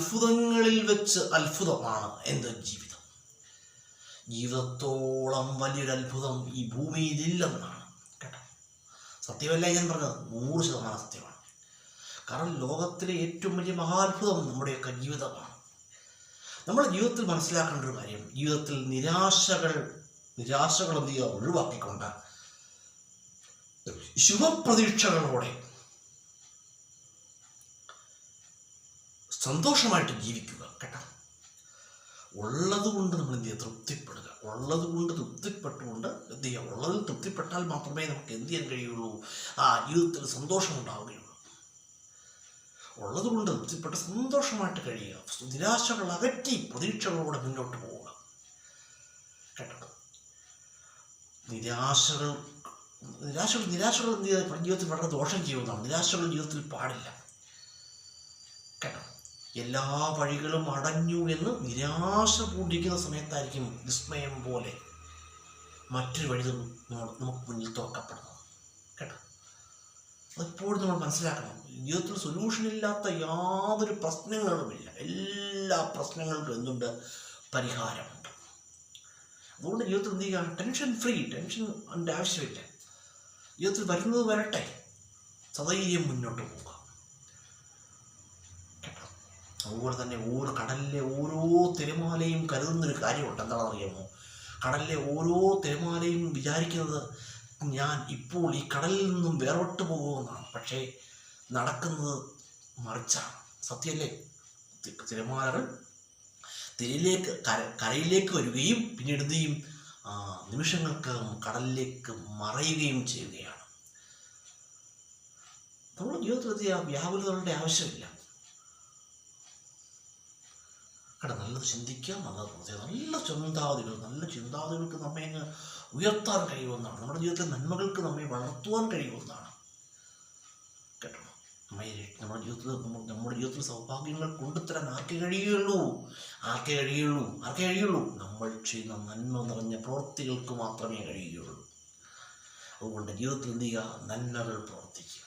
അത്ഭുതങ്ങളിൽ വെച്ച് അത്ഭുതമാണ് എന്ത് ജീവിതം. ജീവിതത്തോളം വലിയൊരു അത്ഭുതം ഈ ഭൂമിയിലില്ലെന്നാണ് കേട്ടോ. സത്യമല്ല ഞാൻ പറഞ്ഞത്, 100% സത്യമാണ്. കാരണം ലോകത്തിലെ ഏറ്റവും വലിയ മഹാത്ഭുതം നമ്മുടെയൊക്കെ ജീവിതമാണ്. നമ്മുടെ ജീവിതത്തിൽ മനസ്സിലാക്കേണ്ട ഒരു കാര്യം, ജീവിതത്തിൽ നിരാശകൾ എന്ത് ചെയ്യുക, ഒഴിവാക്കിക്കൊണ്ട് ശുഭപ്രതീക്ഷകളോടെ സന്തോഷമായിട്ട് ജീവിക്കുക കേട്ടോ. ഉള്ളതുകൊണ്ട് നമ്മൾ എന്ത് ചെയ്യുക, തൃപ്തിപ്പെടുക. ഉള്ളതുകൊണ്ട് തൃപ്തിപ്പെട്ടുകൊണ്ട് എന്ത് ചെയ്യുക, ഉള്ളതിൽ തൃപ്തിപ്പെട്ടാൽ മാത്രമേ നമുക്ക് എന്ത് ചെയ്യാൻ കഴിയുള്ളൂ, ജീവിതത്തിൽ സന്തോഷം ഉണ്ടാവുകയുള്ളൂ. ഉള്ളതുകൊണ്ട് തൃപ്തിപ്പെട്ട് സന്തോഷമായിട്ട് കഴിയുക, നിരാശകൾ അകറ്റി പ്രതീക്ഷകളോടെ മുന്നോട്ട് പോവുക കേട്ടോ. നിരാശകൾ എന്ത് ചെയ്താൽ ജീവിതത്തിൽ വളരെ ദോഷം ചെയ്യുന്നതാണ്. നിരാശകൾ ജീവിതത്തിൽ പാടില്ല കേട്ടോ. എല്ലാ വഴികളും അടഞ്ഞു എന്ന് നിരാശ പൂണ്ടിരിക്കുന്ന സമയത്തായിരിക്കും വിസ്മയം പോലെ മറ്റൊരു വഴി നമുക്ക് മുന്നിൽ തുറക്കപ്പെടുന്നത് കേട്ടോ. അതെപ്പോഴും നമ്മൾ മനസ്സിലാക്കണം. ജീവിതത്തിൽ സൊല്യൂഷൻ ഇല്ലാത്ത യാതൊരു പ്രശ്നങ്ങളുമില്ല. എല്ലാ പ്രശ്നങ്ങൾക്കും എന്തുണ്ട്, പരിഹാരമുണ്ട്. അതുകൊണ്ട് ജീവിതത്തിൽ എന്ത് ചെയ്യുക, ടെൻഷൻ ഫ്രീ, ടെൻഷൻ അതിൻ്റെ ആവശ്യമില്ല. ജീവിതത്തിൽ വരുന്നത് വരട്ടെ, സധൈര്യം മുന്നോട്ട് പോവുക കേട്ടോ. അതുപോലെ തന്നെ കടലിലെ ഓരോ തിരമാലയും കരുതുന്നൊരു കാര്യമുണ്ട്. എന്താണെന്ന് അറിയാമോ? കടലിലെ ഓരോ തിരമാലയും വിചാരിക്കുന്നത് ഞാൻ ഇപ്പോൾ ഈ കടലിൽ നിന്നും വേർപെട്ടു പോകുമെന്നാണ്. പക്ഷേ നടക്കുന്നത് മറിച്ചാണ്. സത്യമല്ലേ? തിരമാലകൾ കരയിലേക്ക് വരികയും പിന്നീട് എന്ത് ചെയ്യും, നിമിഷങ്ങൾക്ക് കടലിലേക്ക് മറയുകയും ചെയ്യുകയാണ്. നമ്മുടെ ജീവിതത്തിൽ വ്യാകുലതകളുടെ ആവശ്യമില്ല കേട്ടോ. നല്ലത് ചിന്തിക്കുക, നല്ലത് പ്രത്യേകം, നല്ല ചിന്താഗതികൾക്ക് നമ്മെ അങ്ങ് ഉയർത്താൻ കഴിയുമെന്നാണ്. നമ്മുടെ ജീവിതത്തിലെ നന്മകൾക്ക് നമ്മെ വളർത്തുവാൻ കഴിയുമെന്നാണ് കേട്ടോ. നമ്മുടെ ജീവിതത്തിൽ സൗഭാഗ്യങ്ങൾ കൊണ്ടുതരാൻ ആർക്കേ കഴിയുള്ളൂ. നമ്മൾ ചെയ്യുന്ന നന്മ നിറഞ്ഞ പ്രവൃത്തികൾക്ക് മാത്രമേ കഴിയുകയുള്ളൂ. അതുകൊണ്ട് ജീവിതത്തിൽ എന്ത് ചെയ്യുക, നന്മകൾ പ്രവർത്തിക്കുക.